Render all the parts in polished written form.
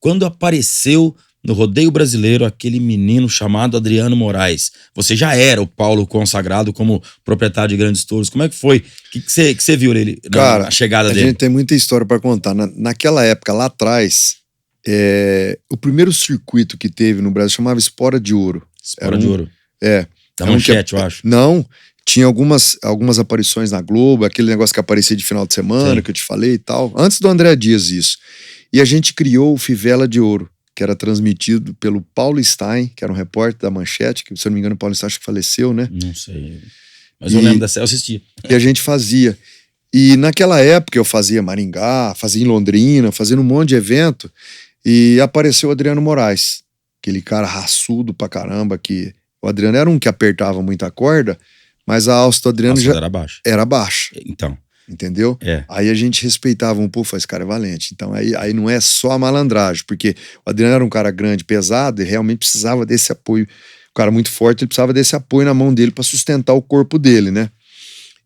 quando apareceu no rodeio brasileiro aquele menino chamado Adriano Moraes? Você já era o Paulo consagrado como proprietário de grandes touros. Como é que foi? O que você viu nele, cara, na chegada dele? A gente tem muita história para contar. Naquela época, lá atrás, o primeiro circuito que teve no Brasil chamava Espora de Ouro. Espora de Ouro. Da Era Manchete, eu acho. Não, tinha algumas aparições na Globo, aquele negócio que aparecia de final de semana, sim, que eu te falei e tal. Antes do André Dias, isso. E a gente criou o Fivela de Ouro, que era transmitido pelo Paulo Stein, que era um repórter da Manchete, que, se eu não me engano, o Paulo Stein acho que faleceu, né? Não sei. Mas eu lembro dessa, eu assistia. E a gente fazia. E naquela época eu fazia Maringá, fazia em Londrina, fazia um monte de evento, e apareceu o Adriano Moraes, aquele cara raçudo pra caramba, que o Adriano era um que apertava muita corda, mas a alça do Adriano já era baixa. Então. Entendeu? Aí a gente respeitava um pouco, esse cara é valente. Então aí não é só a malandragem, porque o Adriano era um cara grande, pesado, e realmente precisava desse apoio. Um cara muito forte, ele precisava desse apoio na mão dele para sustentar o corpo dele, né?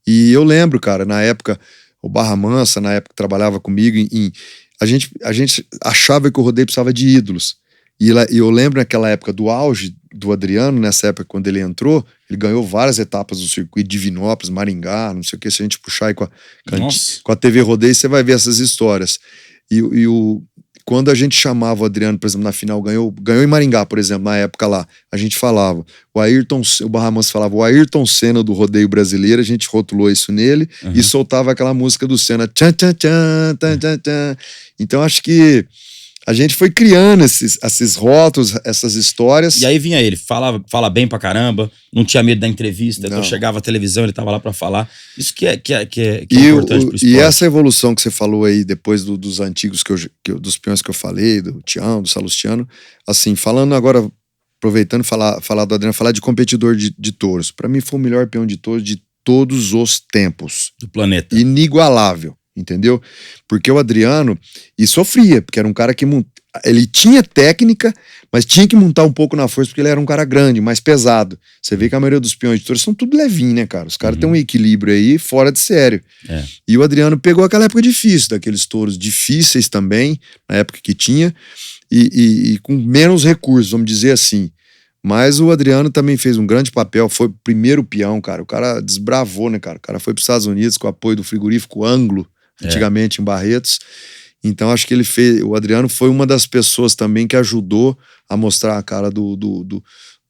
E eu lembro, cara, na época, o Barra Mansa, na época que trabalhava comigo, a gente achava que o rodeio precisava de ídolos. E eu lembro naquela época do auge do Adriano, nessa época quando ele entrou, ele ganhou várias etapas do circuito, Divinópolis, Maringá, não sei o que, se a gente puxar aí com a TV Rodeio, você vai ver essas histórias. Quando a gente chamava o Adriano, por exemplo, na final, ganhou em Maringá, por exemplo, na época lá, a gente falava, o Barra Mansa falava, o Ayrton Senna do rodeio brasileiro, a gente rotulou isso nele, e soltava aquela música do Senna, tchan, tchan, tchan, tchan, tchan, tchan. Então acho que a gente foi criando esses rótulos, essas histórias. E aí vinha ele, fala bem pra caramba, não tinha medo da entrevista, então chegava à televisão, ele tava lá pra falar. Isso que é importante pro esporte. E essa evolução que você falou aí, depois dos antigos, dos peões que eu falei, do Tião, do Salustiano, assim, falando agora, aproveitando falar do Adriano, falar de competidor de touros. Pra mim foi o melhor peão de touros de todos os tempos. Do planeta. Inigualável. Entendeu? Porque o Adriano, e sofria, porque era um cara que ele tinha técnica, mas tinha que montar um pouco na força, porque ele era um cara grande, mais pesado. Você vê que a maioria dos peões de touros são tudo levinho, né, cara? Os caras têm um equilíbrio aí fora de sério. E o Adriano pegou aquela época difícil, daqueles touros difíceis também, na época que tinha, e com menos recursos, vamos dizer assim. Mas o Adriano também fez um grande papel, foi o primeiro peão, cara. O cara desbravou, né, cara? O cara foi para os Estados Unidos com o apoio do frigorífico Anglo, antigamente em Barretos. Então acho que o Adriano foi uma das pessoas também que ajudou a mostrar a cara do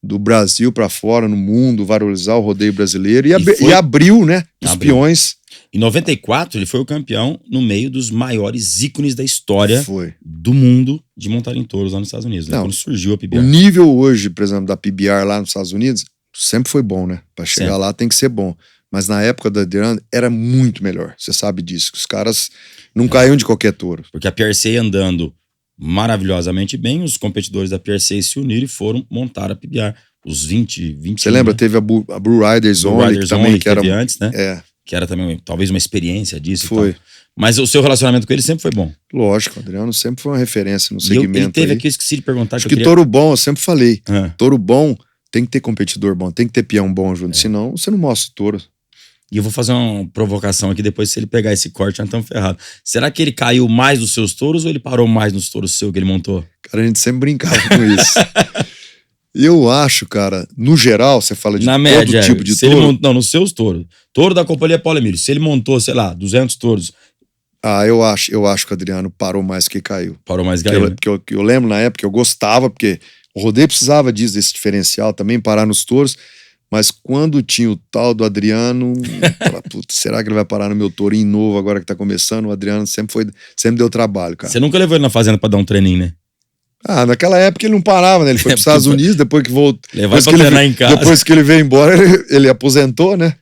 Brasil para fora, no mundo, valorizar o rodeio brasileiro e abriu, né, os peões. Em 94 ele foi o campeão no meio dos maiores ícones da história do mundo de montar em touros lá nos Estados Unidos, né? Quando surgiu a PBR. O nível hoje, por exemplo, da PBR lá nos Estados Unidos sempre foi bom, né? Para chegar lá tem que ser bom. Mas na época do Adriano era muito melhor. Você sabe disso. Os caras não caíam de qualquer touro. Porque a PRC andando maravilhosamente bem, os competidores da PRC se uniram e foram montar a PBR. Os 20. Você lembra? Né? Teve a Blue Riders Only, que também que era antes, né? Que era também talvez uma experiência disso. Foi. E tal. Mas o seu relacionamento com ele sempre foi bom. Lógico, o Adriano sempre foi uma referência no segmento. Ele teve aqui, eu esqueci de perguntar. Acho que touro bom, eu sempre falei. Touro bom tem que ter competidor bom, tem que ter peão bom junto. Senão você não mostra o touro. E eu vou fazer uma provocação aqui, depois se ele pegar esse corte, já estamos ferrados. Será que ele caiu mais nos seus touros ou ele parou mais nos touros seus que ele montou? Cara, a gente sempre brincava com isso. Eu acho, cara, no geral, você fala de todo tipo de touro. Não, nos seus touros. Touro da Companhia Paulo Emílio. Se ele montou, sei lá, 200 touros. Eu acho que o Adriano parou mais que caiu. Parou mais que caiu, né? Eu lembro na época, eu gostava, porque o rodeio precisava desse diferencial também, parar nos touros. Mas quando tinha o tal do Adriano, será que ele vai parar no meu tourinho novo agora que tá começando? O Adriano sempre deu trabalho, cara. Você nunca levou ele na fazenda pra dar um treininho, né? Naquela época ele não parava, né? Ele foi pros Estados Unidos, depois que voltou. Levar pra treinar em casa. Depois que ele veio embora, ele aposentou, né?